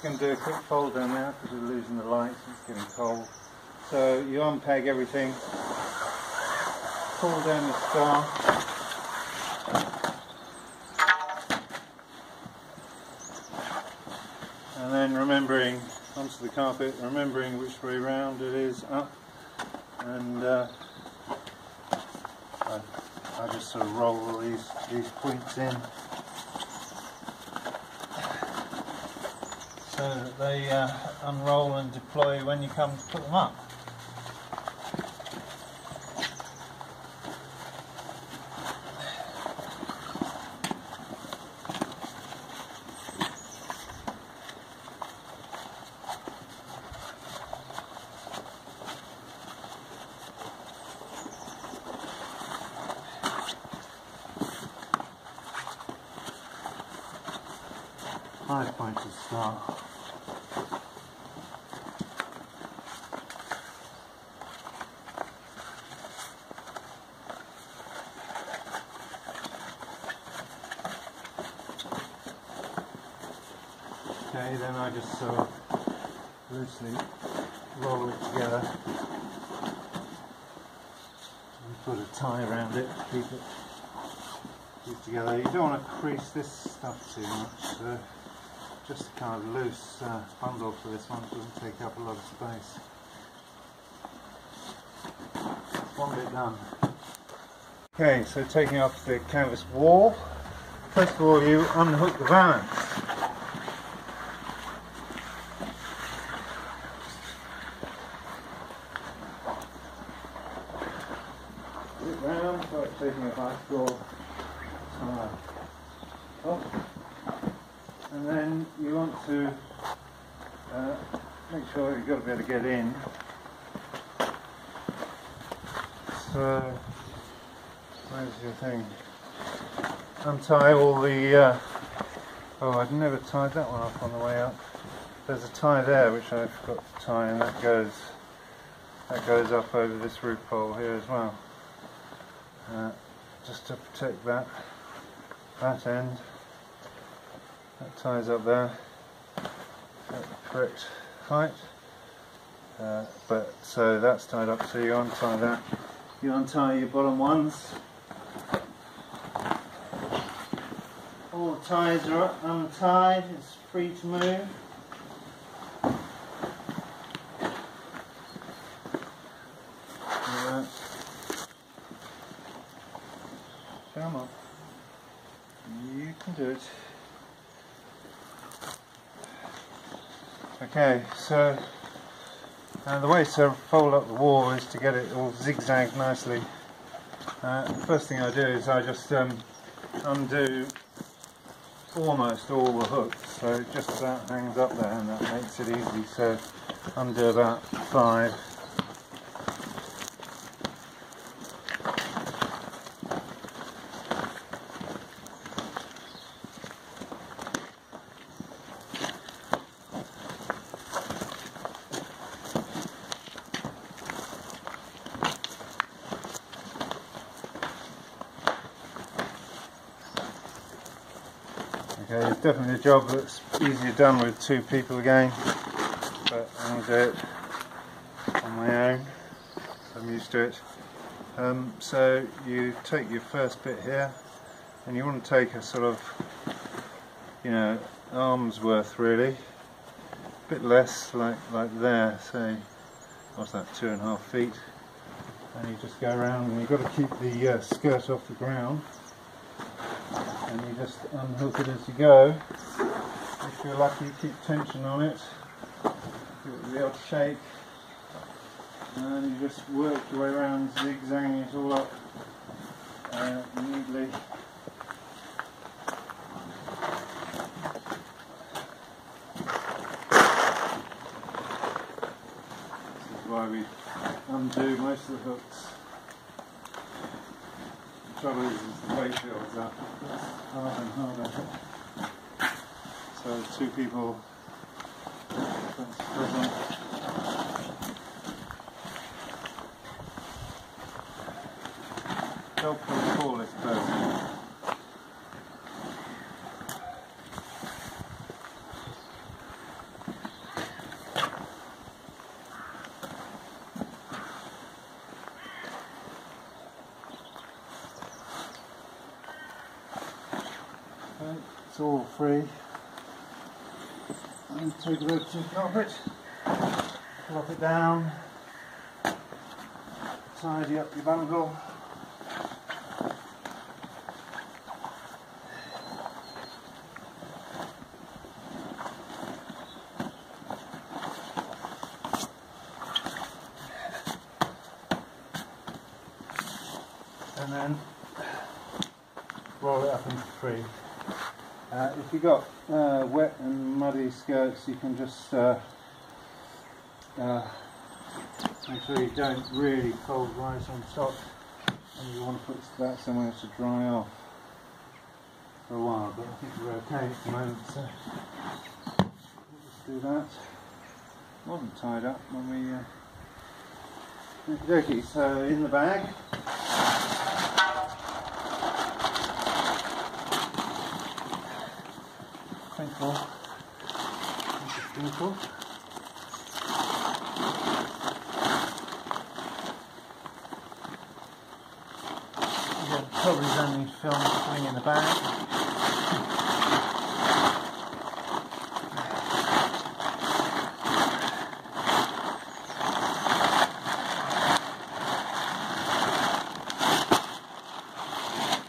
going to do a quick fold down now because we're losing the lights, it's getting cold. So you unpeg everything, pull down the star, and then remembering onto the carpet, remembering which way round it is up, and I just sort of roll all these points in so that they unroll and deploy when you come to put them up. Five-pointed star. Okay, then I just sort of loosely roll it together and put a tie around it to keep it together. You don't want to crease this stuff too much, so just a kind of loose bundle for this one, doesn't take up a lot of space. One bit done. Okay, so taking off the canvas wall, first of all you unhook the valance. Put it round, like taking a bicycle off. And then you want to make sure you've got to be able to get in. So, where's your thing? Untie all the... oh, I'd never tied that one off on the way up. There's a tie there which I forgot to tie, and that goes up over this roof pole here as well. Just to protect that end. That ties up there at the correct height, so that's tied up, so you untie that. You untie your bottom ones. All the ties are untied, it's free to move. Come on, you can do it. Okay, so the way to fold up the wall is to get it all zigzagged nicely. The first thing I do is I just undo almost all the hooks, so it just about hangs up there, and that makes it easy. So undo about 5. Okay, it's definitely a job that's easier done with 2 people again, but I'm going to do it on my own, so I'm used to it. So you take your first bit here, and you want to take a sort of, arm's worth really, a bit less, like there, say, what's that, 2.5 feet, and you just go around, and you've got to keep the skirt off the ground. And you just unhook it as you go. If you're lucky, keep tension on it. Give it the odd shake. And you just work your way around, zigzagging it all up neatly. This is why we undo most of the hooks. The trouble is the weight builds up. It's harder and harder. So 2 people, that's present. Help for the tallest person. it's all free. And take it over to the carpet, plop it down, tidy up your bundle. And then roll it up into three. If you've got wet and muddy skirts, you can just make sure you don't really fold right on top, and you want to put that somewhere to dry off for a while, but I think we're okay at the moment, so we'll just do that. It wasn't tied up when we okey-dokey. So in the bag, sprinkle. Again, probably don't need film putting in the bag.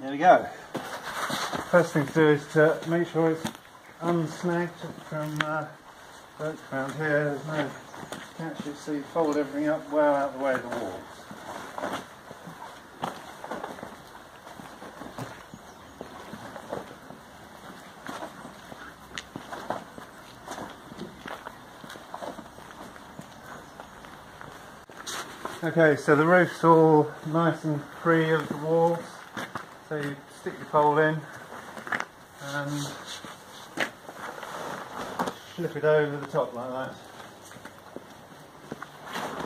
There we go. First thing to do is to make sure it's unsnagged from ropes around here. There's no catches, so you fold everything up well out of the way of the walls. Okay, so the roof's all nice and free of the walls, so you stick your pole in and flip it over the top like that.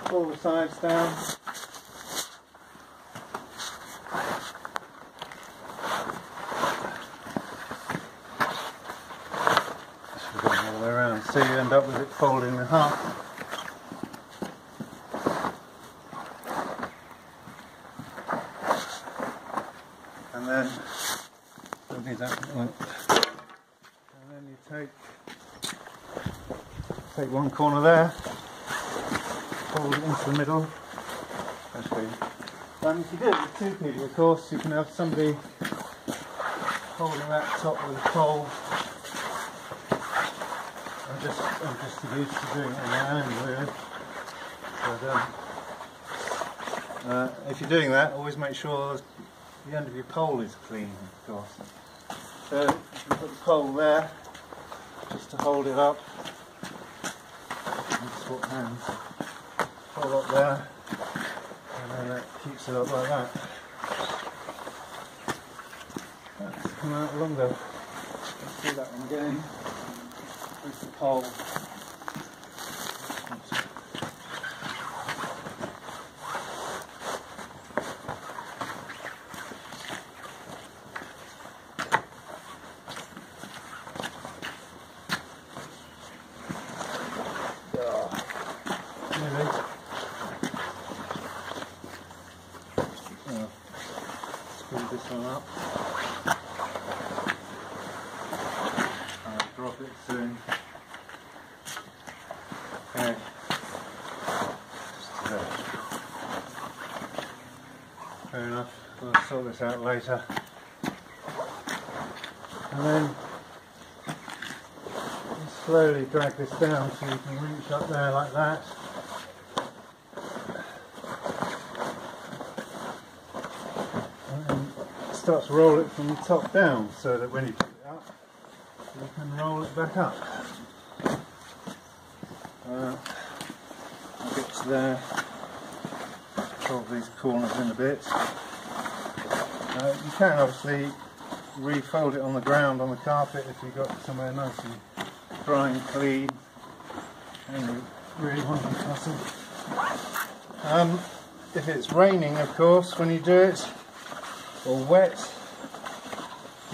Pull the sides down. Just go all the way around, so you end up with it folding in half. And then, don't need that one. And then you take one corner there, fold it into the middle. Actually, if you do it with two people, of course, you can have somebody holding that top with a pole. I'm just used to doing it on my own, really. But if you're doing that, always make sure the end of your pole is clean, of course. So you can put the pole there, just to hold it up. And swap hands. Pole up there, and then that keeps it up like that. That's come out longer. Let's do that one again. With the pole. Screw this one up. I'll drop it soon. Okay. Just there. Fair enough. We'll sort this out later. And then you slowly drag this down so you can reach up there like that. Start to roll it from the top down, so that when you pick it up, you can roll it back up. I'll get to there, fold these corners in a bit. You can obviously refold it on the ground, on the carpet, if you've got somewhere nice and dry and clean, and you really want to be fussy. If it's raining, of course, when you do it, or wet,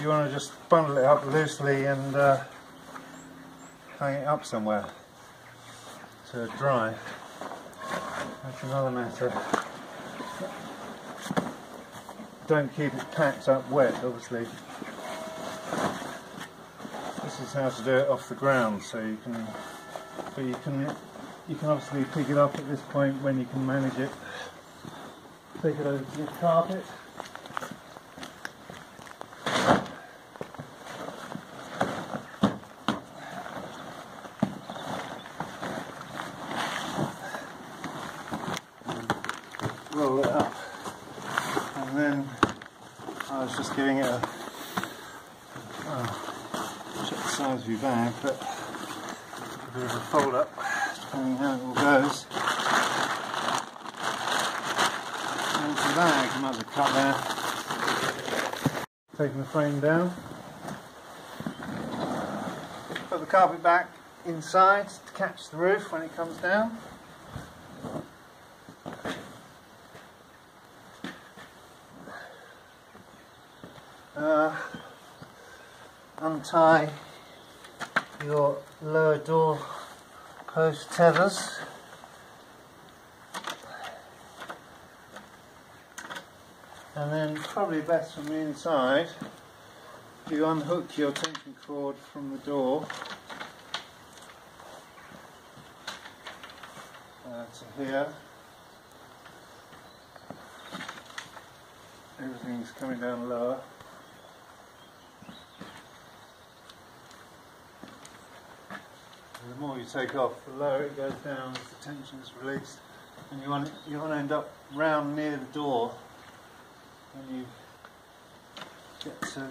you want to just bundle it up loosely and hang it up somewhere to dry. That's another matter. Don't keep it packed up wet, obviously. is how to do it off the ground. So you can, but you can obviously pick it up at this point when you can manage it. Take it over to your carpet. Roll it up, and then I was just giving it a check the size of your bag, but a bit of a fold up, depending how it all goes. Into the bag, you might have cut there. Taking the frame down. Put the carpet back inside to catch the roof when it comes down. Untie your lower door post tethers. And then probably best from the inside, you unhook your tension cord from the door to here. Everything's coming down lower. The more you take off, the lower it goes down as the tension is released, and you want to end up round near the door when you get to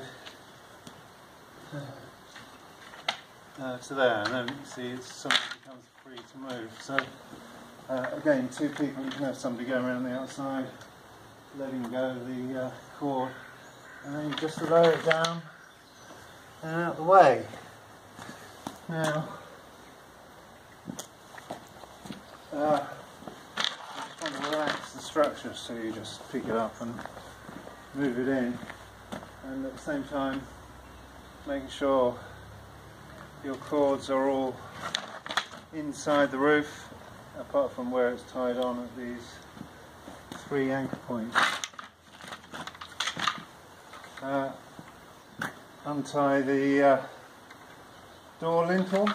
there, and then you see it suddenly becomes free to move. So again, two people, you can have somebody going around the outside, letting go of the cord, and then you just lower it down and out the way. Now. You just want to relax the structure, so you just pick it up and move it in, and at the same time making sure your cords are all inside the roof, apart from where it's tied on at these 3 anchor points. Untie the door lintel.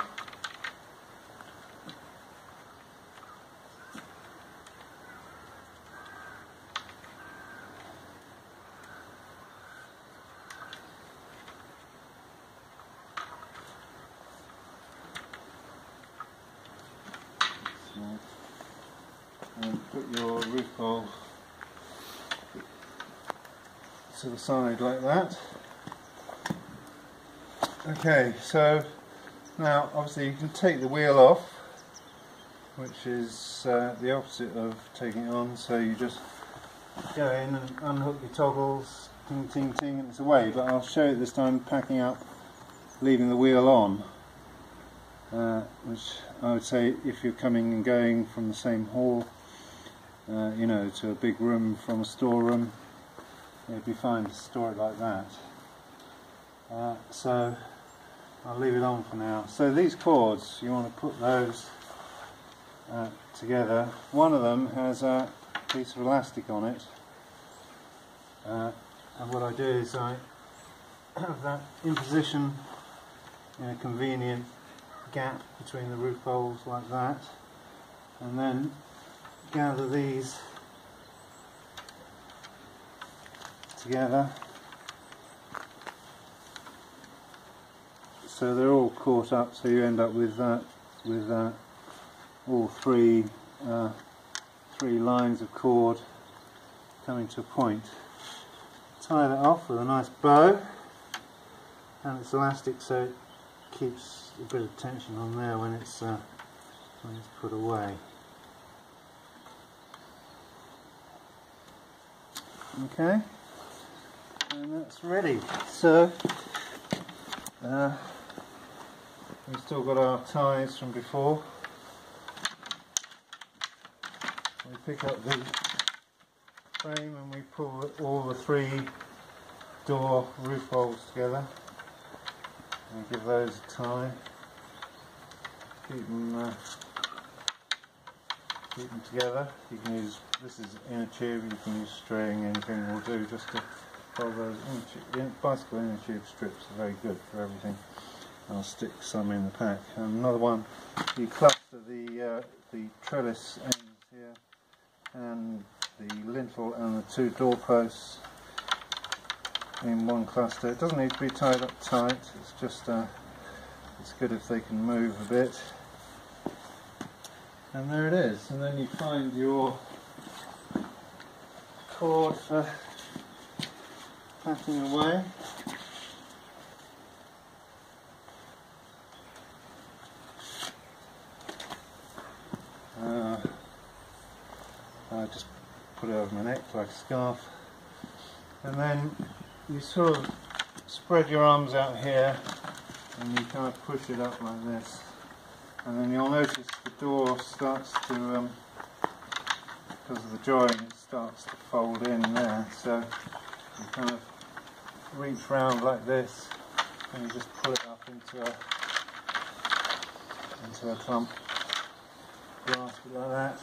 And put your roof hole to the side like that. Okay, so now obviously you can take the wheel off, which is the opposite of taking it on, so you just go in and unhook your toggles, ting ting ting, and it's away. But I'll show you this time packing up, leaving the wheel on, which I would say if you're coming and going from the same hall, you know, to a big room from a storeroom, it'd be fine to store it like that. So I'll leave it on for now. So these cords, you want to put those together. One of them has a piece of elastic on it, and what I do is I have that in position in a convenient gap between the roof holes like that, and then gather these together so they're all caught up, so you end up with all three lines of cord coming to a point. Tie that off with a nice bow, and it's elastic, so it keeps a bit of tension on there when it's put away. Okay, and that's ready. So we've still got our ties from before. We pick up the frame and we pull all the 3 door roof holes together and give those a tie. Keep them together. You can use, this is inner tube, you can use string, anything will do, just to hold those bicycle inner tube strips are very good for everything. I'll stick some in the pack. And another one, you cluster the trellis ends here and the lintel and the two doorposts in one cluster. It doesn't need to be tied up tight, it's just it's good if they can move a bit. And there it is, and then you find your cord for packing away. I just put it over my neck like a scarf, and then you sort of spread your arms out here and you kind of push it up like this, and then you'll notice the door starts to, because of the join, it starts to fold in there, so you kind of reach round like this and you just pull it up into a clump, grasp it like that.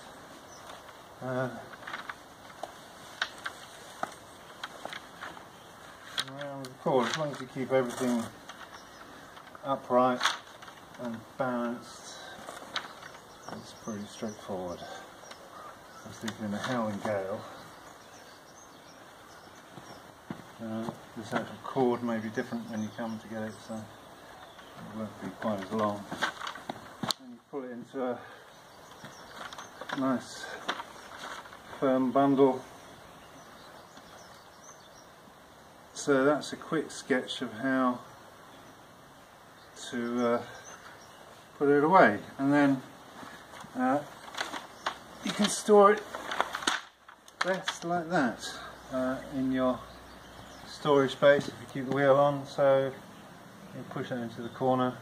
Around with the cord, as long as you keep everything upright and balanced, it's pretty straightforward. I was thinking in a howling gale, this actual cord may be different when you come to get it, so it won't be quite as long. And you pull it into a nice firm bundle. So that's a quick sketch of how to put it away, and then you can store it best like that in your storage space if you keep the wheel on, so you push it into the corner